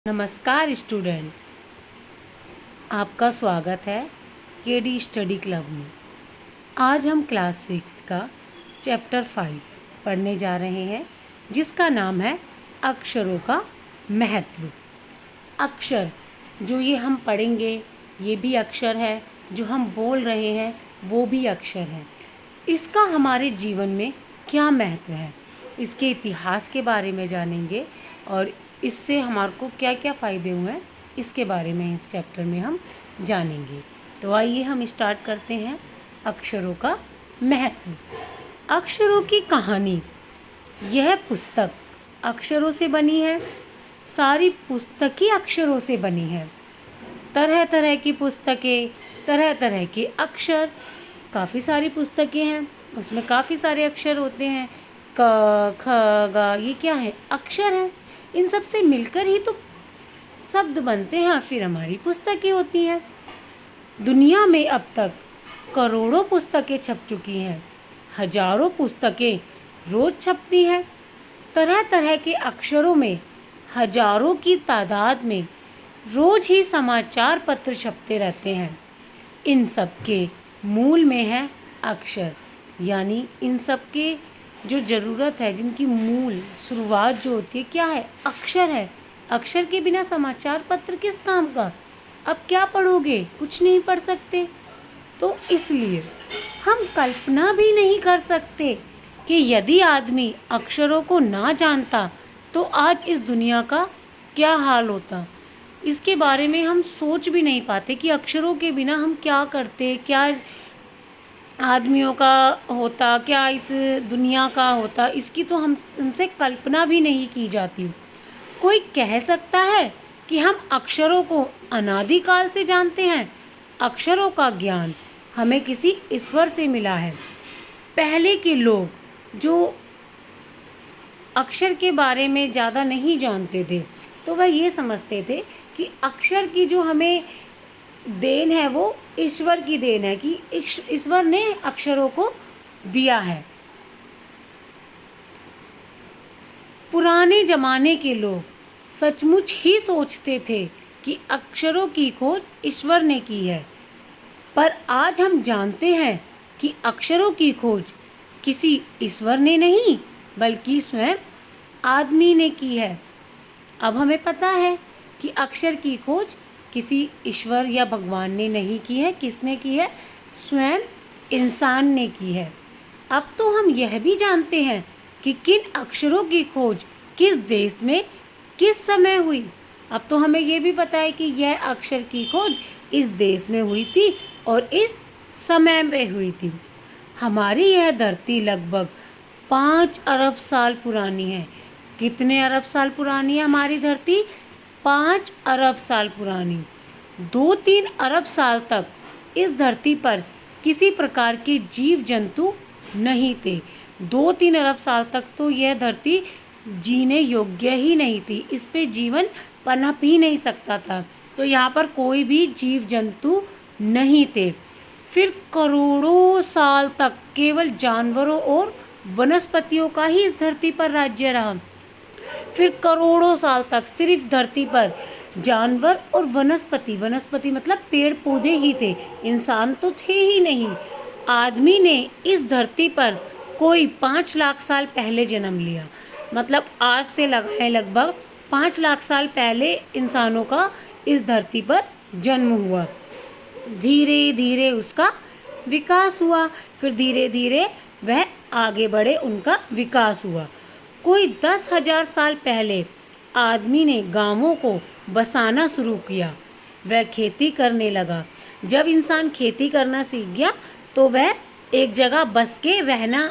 नमस्कार स्टूडेंट, आपका स्वागत है केडी स्टडी क्लब में। आज हम क्लास 6 का चैप्टर 5 पढ़ने जा रहे हैं, जिसका नाम है अक्षरों का महत्व। अक्षर जो ये हम पढ़ेंगे ये भी अक्षर है, जो हम बोल रहे हैं वो भी अक्षर है। इसका हमारे जीवन में क्या महत्व है, इसके इतिहास के बारे में जानेंगे और इससे हमारे को क्या क्या फ़ायदे हुए हैं इसके बारे में इस चैप्टर में हम जानेंगे। तो आइए हम स्टार्ट करते हैं अक्षरों का महत्व। अक्षरों की कहानी। यह पुस्तक अक्षरों से बनी है। सारी पुस्तकें अक्षरों से बनी है। तरह तरह की पुस्तकें, तरह तरह के अक्षर। काफ़ी सारी पुस्तकें हैं, उसमें काफ़ी सारे अक्षर होते हैं। क ख ग, ये क्या है? अक्षर है। इन सब से मिलकर ही तो शब्द बनते हैं और फिर हमारी पुस्तकें होती हैं। दुनिया में अब तक करोड़ों पुस्तकें छप चुकी हैं। हजारों पुस्तकें रोज छपती हैं। तरह तरह के अक्षरों में हजारों की तादाद में रोज ही समाचार पत्र छपते रहते हैं। इन सब के मूल में है अक्षर, यानी इन सब के जो ज़रूरत है, जिनकी मूल शुरुआत जो होती है, क्या है? अक्षर है। अक्षर के बिना समाचार पत्र किस काम का? अब क्या पढ़ोगे? कुछ नहीं पढ़ सकते। तो इसलिए हम कल्पना भी नहीं कर सकते कि यदि आदमी अक्षरों को ना जानता तो आज इस दुनिया का क्या हाल होता। इसके बारे में हम सोच भी नहीं पाते कि अक्षरों के बिना हम क्या करते, क्या आदमियों का होता, क्या इस दुनिया का होता। इसकी तो हमसे कल्पना भी नहीं की जाती। कोई कह सकता है कि हम अक्षरों को अनादिकाल से जानते हैं। अक्षरों का ज्ञान हमें किसी ईश्वर से मिला है। पहले के लोग जो अक्षर के बारे में ज़्यादा नहीं जानते थे, तो वह ये समझते थे कि अक्षर की जो हमें देन है वो ईश्वर की देन है, कि ईश्वर ने अक्षरों को दिया है। पुराने ज़माने के लोग सचमुच ही सोचते थे कि अक्षरों की खोज ईश्वर ने की है, पर आज हम जानते हैं कि अक्षरों की खोज किसी ईश्वर ने नहीं बल्कि स्वयं आदमी ने की है। अब हमें पता है कि अक्षर की खोज किसी ईश्वर या भगवान ने नहीं की है। किसने की है? स्वयं इंसान ने की है। अब तो हम यह भी जानते हैं कि किन अक्षरों की खोज किस देश में किस समय हुई। अब तो हमें यह भी पता है कि यह अक्षर की खोज इस देश में हुई थी और इस समय में हुई थी। हमारी यह धरती लगभग 5 अरब साल पुरानी है। कितने अरब साल पुरानी है हमारी धरती? 5 अरब साल पुरानी। 2-3 अरब साल तक इस धरती पर किसी प्रकार के जीव जंतु नहीं थे। 2-3 अरब साल तक तो यह धरती जीने योग्य ही नहीं थी। इस पे जीवन पनप ही नहीं सकता था। तो यहाँ पर कोई भी जीव जंतु नहीं थे। फिर करोड़ों साल तक केवल जानवरों और वनस्पतियों का ही इस धरती पर राज्य रहा। फिर करोड़ों साल तक सिर्फ धरती पर जानवर और वनस्पति मतलब पेड़ पौधे ही थे। इंसान तो थे ही नहीं। आदमी ने इस धरती पर कोई 5 लाख साल पहले जन्म लिया। मतलब आज से लगभग 5 लाख साल पहले इंसानों का इस धरती पर जन्म हुआ। धीरे धीरे उसका विकास हुआ। फिर धीरे धीरे वह आगे बढ़े, उनका विकास हुआ। कोई 10,000 साल पहले आदमी ने गांवों को बसाना शुरू किया। वह खेती करने लगा। जब इंसान खेती करना सीख गया तो वह एक जगह बस के रहना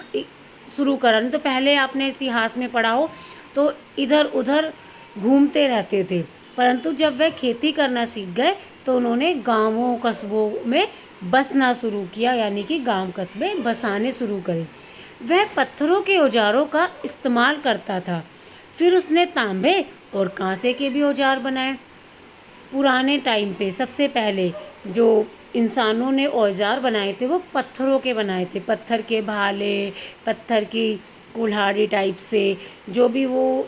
शुरू करा। नहीं तो पहले आपने इतिहास में पढ़ा हो तो इधर उधर घूमते रहते थे, परंतु जब वह खेती करना सीख गए तो उन्होंने गांवों कस्बों में बसना शुरू किया, यानी कि गांव कस्बे बसाने शुरू करे। वह पत्थरों के औजारों का इस्तेमाल करता था। फिर उसने तांबे और कांसे के भी औजार बनाए। पुराने टाइम पे सबसे पहले जो इंसानों ने औजार बनाए थे वो पत्थरों के बनाए थे। पत्थर के भाले, पत्थर की कुल्हाड़ी टाइप से, जो भी वो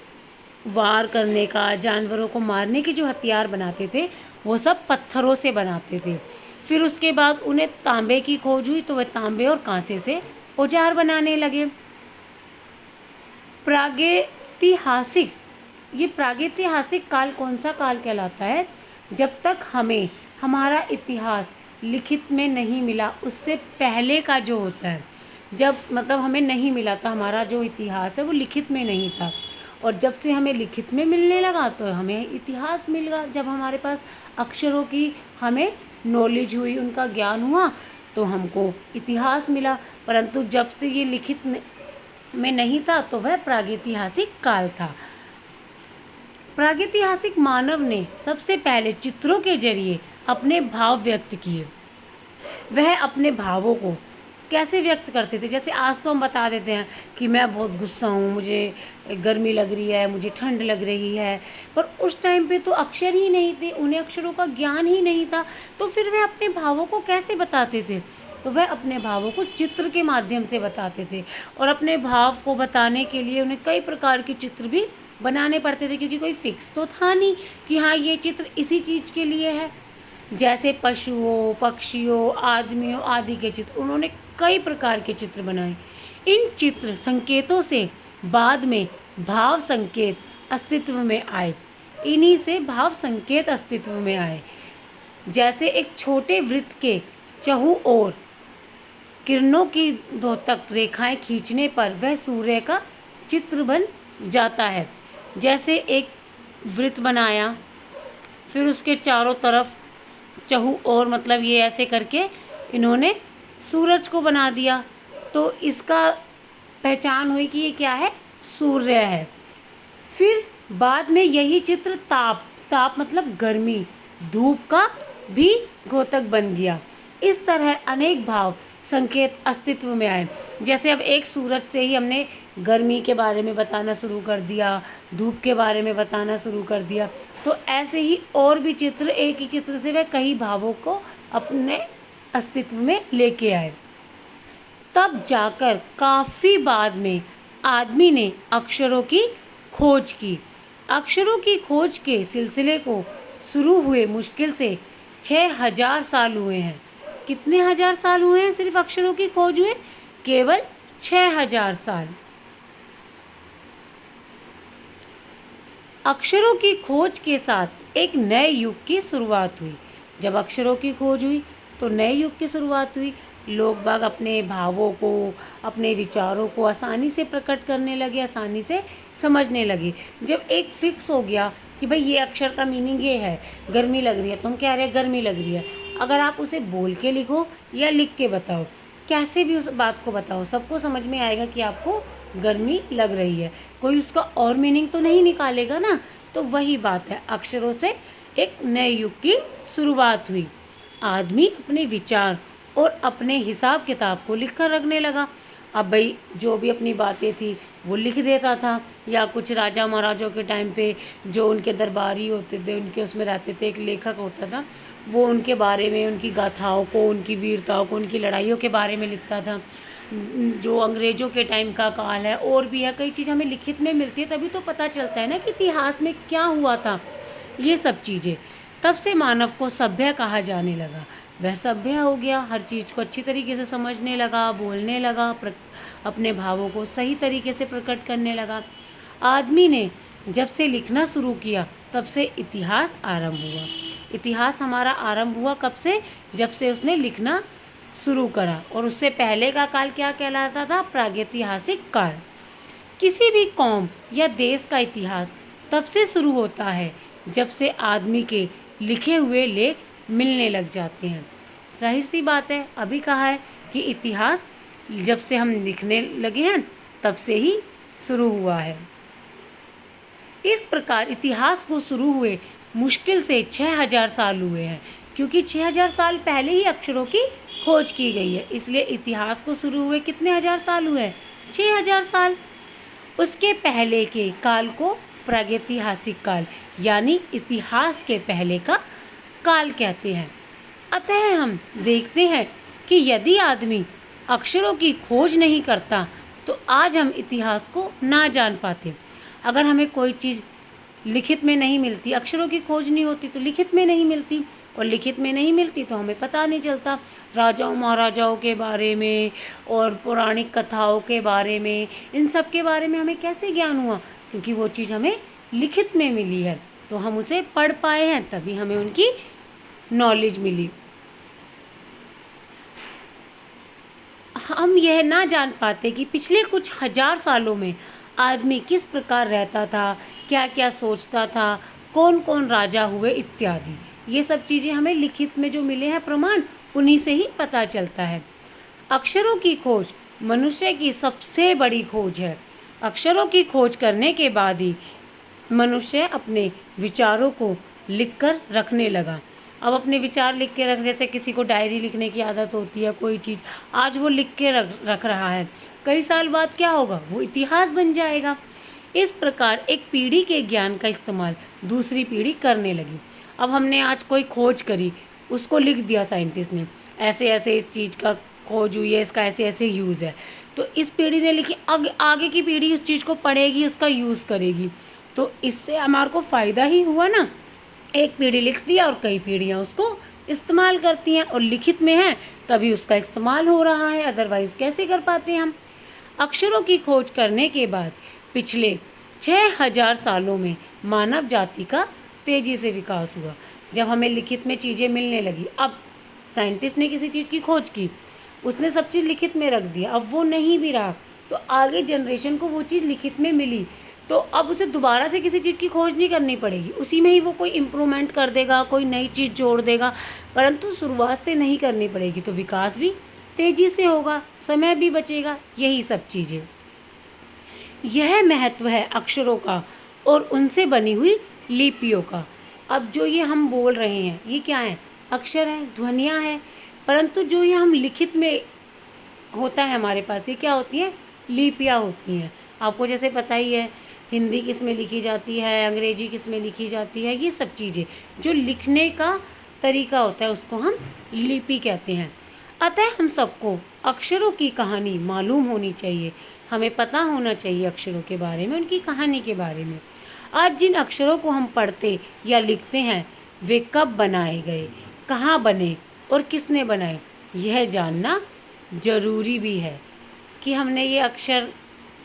वार करने का, जानवरों को मारने के जो हथियार बनाते थे वो सब पत्थरों से बनाते थे। फिर उसके बाद उन्हें तांबे की खोज हुई तो वह तांबे और कांसे से औजार बनाने लगे। प्रागैतिहासिक, ये प्रागैतिहासिक काल कौन सा काल कहलाता है? जब तक हमें हमारा इतिहास लिखित में नहीं मिला, उससे पहले का जो होता है, जब मतलब हमें नहीं मिला था, हमारा जो इतिहास है वो लिखित में नहीं था, और जब से हमें लिखित में मिलने लगा तो हमें इतिहास मिल गया। जब हमारे पास अक्षरों की हमें नॉलेज हुई, उनका ज्ञान हुआ, तो हमको इतिहास मिला। परंतु जब से ये लिखित में नहीं था तो वह प्रागैतिहासिक काल था। प्रागैतिहासिक मानव ने सबसे पहले चित्रों के जरिए अपने भाव व्यक्त किए। वह अपने भावों को कैसे व्यक्त करते थे? जैसे आज तो हम बता देते हैं कि मैं बहुत गुस्सा हूँ, मुझे गर्मी लग रही है, मुझे ठंड लग रही है, पर उस टाइम पे तो अक्षर ही नहीं थे, उन्हें अक्षरों का ज्ञान ही नहीं था, तो फिर वह अपने भावों को कैसे बताते थे? तो वह अपने भावों को चित्र के माध्यम से बताते थे, और अपने भाव को बताने के लिए उन्हें कई प्रकार के चित्र भी बनाने पड़ते थे, क्योंकि कोई फिक्स तो था नहीं कि हाँ ये चित्र इसी चीज़ के लिए है। जैसे पशुओं, पक्षियों, आदमियों आदि के चित्र, उन्होंने कई प्रकार के चित्र बनाए। इन चित्र संकेतों से बाद में भाव संकेत अस्तित्व में आए। इन्हीं से भाव संकेत अस्तित्व में आए। जैसे एक छोटे वृत्त के चहुं ओर किरणों की द्योतक रेखाएं खींचने पर वह सूर्य का चित्र बन जाता है। जैसे एक वृत्त बनाया, फिर उसके चारों तरफ चहु और मतलब ये ऐसे करके इन्होंने सूरज को बना दिया, तो इसका पहचान हुई कि ये क्या है? सूर्य है। फिर बाद में यही चित्र ताप मतलब गर्मी, धूप का भी द्योतक बन गया। इस तरह अनेक भाव संकेत अस्तित्व में आए। जैसे अब एक सूरज से ही हमने गर्मी के बारे में बताना शुरू कर दिया, धूप के बारे में बताना शुरू कर दिया, तो ऐसे ही और भी चित्र, एक ही चित्र से वे कई भावों को अपने अस्तित्व में लेके आए। तब जाकर काफ़ी बाद में आदमी ने अक्षरों की खोज की। अक्षरों की खोज के सिलसिले को शुरू हुए मुश्किल से 6000 साल हुए हैं। कितने हजार साल हुए हैं सिर्फ अक्षरों की खोज हुए? केवल 6000 साल। अक्षरों की खोज के साथ एक नए युग की शुरुआत हुई। जब अक्षरों की खोज हुई तो नए युग की शुरुआत हुई। लोग बाग अपने भावों को, अपने विचारों को आसानी से प्रकट करने लगे, आसानी से समझने लगे। जब एक फिक्स हो गया कि भाई ये अक्षर का मीनिंग ये है, गर्मी लग रही है तो हम कह रहे हैं गर्मी लग रही है। अगर आप उसे बोल के लिखो या लिख के बताओ, कैसे भी उस बात को बताओ, सबको समझ में आएगा कि आपको गर्मी लग रही है। कोई उसका और मीनिंग तो नहीं निकालेगा ना। तो वही बात है, अक्षरों से एक नए युग की शुरुआत हुई। आदमी अपने विचार और अपने हिसाब किताब को लिख कर रखने लगा। अब भाई जो भी अपनी बातें थी वो लिख देता था, या कुछ राजा महाराजों के टाइम पे जो उनके दरबारी होते थे, उनके उसमें रहते थे, एक लेखक होता था, वो उनके बारे में, उनकी गाथाओं को, उनकी वीरताओं को, उनकी लड़ाइयों के बारे में लिखता था। जो अंग्रेज़ों के टाइम का काल है, और भी है, कई चीज़ हमें लिखित में मिलती है, तभी तो पता चलता है ना कि इतिहास में क्या हुआ था, ये सब चीज़ें। तब से मानव को सभ्य कहा जाने लगा। वह सभ्य हो गया, हर चीज़ को अच्छी तरीके से समझने लगा, बोलने लगा, अपने भावों को सही तरीके से प्रकट करने लगा। आदमी ने जब से लिखना शुरू किया तब से इतिहास आरंभ हुआ। इतिहास हमारा आरंभ हुआ कब से? जब से उसने लिखना शुरू करा। और उससे पहले का काल क्या कहलाता था? प्रागैतिहासिक काल। किसी भी कौम या देश का इतिहास तब से शुरू होता है जब से आदमी के लिखे हुए लेख मिलने लग जाते हैं। जाहिर सी बात है, अभी कहा है कि इतिहास जब से हम लिखने लगे हैं तब से ही शुरू हुआ है। इस प्रकार इतिहास को शुरू हुए मुश्किल से 6000 साल हुए हैं, क्योंकि 6000 साल पहले ही अक्षरों की खोज की गई है, इसलिए इतिहास को शुरू हुए कितने हजार साल हुए? 6000 साल। उसके पहले के काल को प्रागैतिहासिक काल यानी इतिहास के पहले का काल कहते हैं। अतः हम देखते हैं कि यदि आदमी अक्षरों की खोज नहीं करता तो आज हम इतिहास को ना जान पाते। अगर हमें कोई चीज़ लिखित में नहीं मिलती, अक्षरों की खोज नहीं होती तो लिखित में नहीं मिलती, और लिखित में नहीं मिलती तो हमें पता नहीं चलता राजाओं महाराजाओं के बारे में और पौराणिक कथाओं के बारे में, इन सब के बारे में हमें कैसे ज्ञान हुआ, क्योंकि वो चीज़ हमें लिखित में मिली है, तो हम उसे पढ़ पाए हैं, तभी हमें उनकी नॉलेज मिली। हम यह ना जान पाते कि पिछले कुछ हजार सालों में आदमी किस प्रकार रहता था, क्या क्या सोचता था, कौन कौन राजा हुए इत्यादि। ये सब चीज़ें हमें लिखित में जो मिले हैं प्रमाण, उन्हीं से ही पता चलता है। अक्षरों की खोज मनुष्य की सबसे बड़ी खोज है। अक्षरों की खोज करने के बाद ही मनुष्य अपने विचारों को लिखकर रखने लगा। अब अपने विचार लिख के रख, जैसे किसी को डायरी लिखने की आदत होती है, कोई चीज़ आज वो लिख के रख रहा है, कई साल बाद क्या होगा, वो इतिहास बन जाएगा। इस प्रकार एक पीढ़ी के ज्ञान का इस्तेमाल दूसरी पीढ़ी करने लगी। अब हमने आज कोई खोज करी, उसको लिख दिया साइंटिस्ट ने, ऐसे ऐसे इस चीज़ का खोज हुई है, इसका ऐसे ऐसे यूज़ है, तो इस पीढ़ी ने लिखी, आगे की पीढ़ी उस चीज़ को पढ़ेगी, उसका यूज़ करेगी, तो इससे हमारे को फ़ायदा ही हुआ ना। एक पीढ़ी लिख दिया और कई पीढ़ियाँ उसको इस्तेमाल करती हैं, और लिखित में है तभी उसका इस्तेमाल हो रहा है, अदरवाइज़ कैसे कर पाते हम। अक्षरों की खोज करने के बाद पिछले 6000 सालों में मानव जाति का तेज़ी से विकास हुआ। जब हमें लिखित में चीज़ें मिलने लगी, अब साइंटिस्ट ने किसी चीज़ की खोज की, उसने सब चीज़ लिखित में रख दिया, अब वो नहीं भी रहा, तो आगे जनरेशन को वो चीज़ लिखित में मिली, तो अब उसे दोबारा से किसी चीज़ की खोज नहीं करनी पड़ेगी, उसी में ही वो कोई इम्प्रूवमेंट कर देगा, कोई नई चीज़ जोड़ देगा, परंतु शुरुआत से नहीं करनी पड़ेगी, तो विकास भी तेज़ी से होगा, समय भी बचेगा, यही सब चीज़ें। यह महत्व है अक्षरों का और उनसे बनी हुई लिपियों का। अब जो ये हम बोल रहे हैं, ये क्या है, अक्षर है, ध्वनियाँ हैं, परंतु जो ये हम लिखित में होता है हमारे पास, ये क्या होती हैं, लिपियाँ होती हैं। आपको जैसे पता ही है, हिंदी किस में लिखी जाती है, अंग्रेजी किस में लिखी जाती है, ये सब चीज़ें जो लिखने का तरीका होता है उसको हम लिपि कहते हैं। अतः हम सबको अक्षरों की कहानी मालूम होनी चाहिए, हमें पता होना चाहिए अक्षरों के बारे में, उनकी कहानी के बारे में। आज जिन अक्षरों को हम पढ़ते या लिखते हैं वे कब बनाए गए, कहाँ बने और किसने बनाए, यह जानना ज़रूरी भी है कि हमने ये अक्षर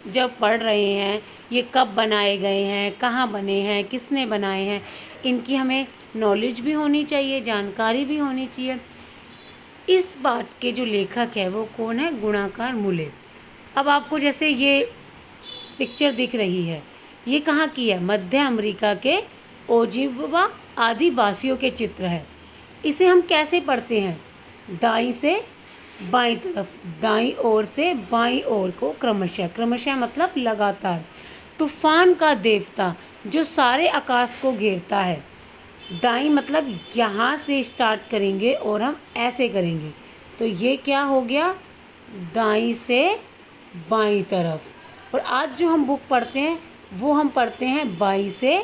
जब पढ़ रहे हैं ये कब बनाए गए हैं, कहाँ बने हैं, किसने बनाए हैं, इनकी हमें नॉलेज भी होनी चाहिए, जानकारी भी होनी चाहिए। इस बात के जो लेखक है वो कौन है, गुणाकार मुले। अब आपको जैसे ये पिक्चर दिख रही है, ये कहाँ की है, मध्य अमेरिका के ओजिबवा आदिवासियों के चित्र है। इसे हम कैसे पढ़ते हैं, दाईं से बाईं तरफ, दाईं ओर से बाईं ओर को क्रमशः, क्रमशः मतलब लगातार। तूफान का देवता जो सारे आकाश को घेरता है, दाईं मतलब यहाँ से स्टार्ट करेंगे और हम ऐसे करेंगे, तो ये क्या हो गया, दाईं से बाईं तरफ। और आज जो हम बुक पढ़ते हैं वो हम पढ़ते हैं बाईं से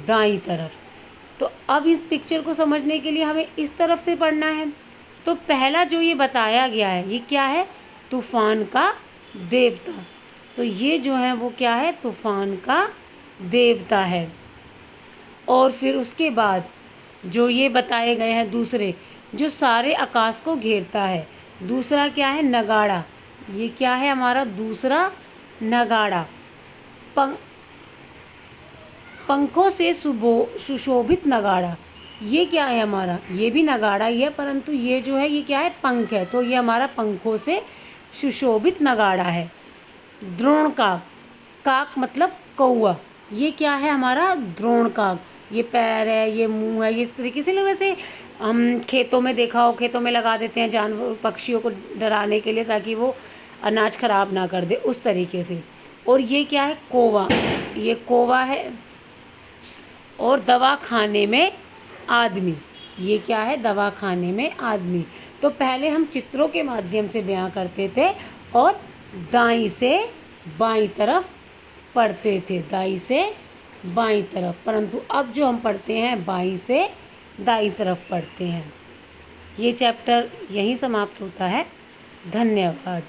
दाईं तरफ। तो अब इस पिक्चर को समझने के लिए हमें इस तरफ से पढ़ना है। तो पहला जो ये बताया गया है ये क्या है, तूफान का देवता। तो ये जो है वो क्या है, तूफान का देवता है। और फिर उसके बाद जो ये बताए गए हैं दूसरे, जो सारे आकाश को घेरता है, दूसरा क्या है, नगाड़ा। ये क्या है हमारा दूसरा नगाड़ा। पंखों से सुशोभित नगाड़ा, ये क्या है हमारा, ये भी नगाड़ा ही है, परंतु ये जो है ये क्या है, पंख है, तो ये हमारा पंखों से सुशोभित नगाड़ा है। द्रोण काक, काक मतलब कौआ, ये क्या है हमारा, द्रोण काक। ये पैर है, ये मुंह है, ये इस तरीके से, वैसे हम खेतों में देखा हो, खेतों में लगा देते हैं जानवर पक्षियों को डराने के लिए ताकि वो अनाज खराब ना कर दे, उस तरीके से। और ये क्या है, कौवा, ये कौवा है। और दवा खाने में आदमी, ये क्या है, दवा खाने में आदमी। तो पहले हम चित्रों के माध्यम से बयां करते थे और दाईं से बाईं तरफ पढ़ते थे, दाईं से बाईं तरफ, परंतु अब जो हम पढ़ते हैं बाईं से दाईं तरफ पढ़ते हैं। ये चैप्टर यहीं समाप्त होता है। धन्यवाद।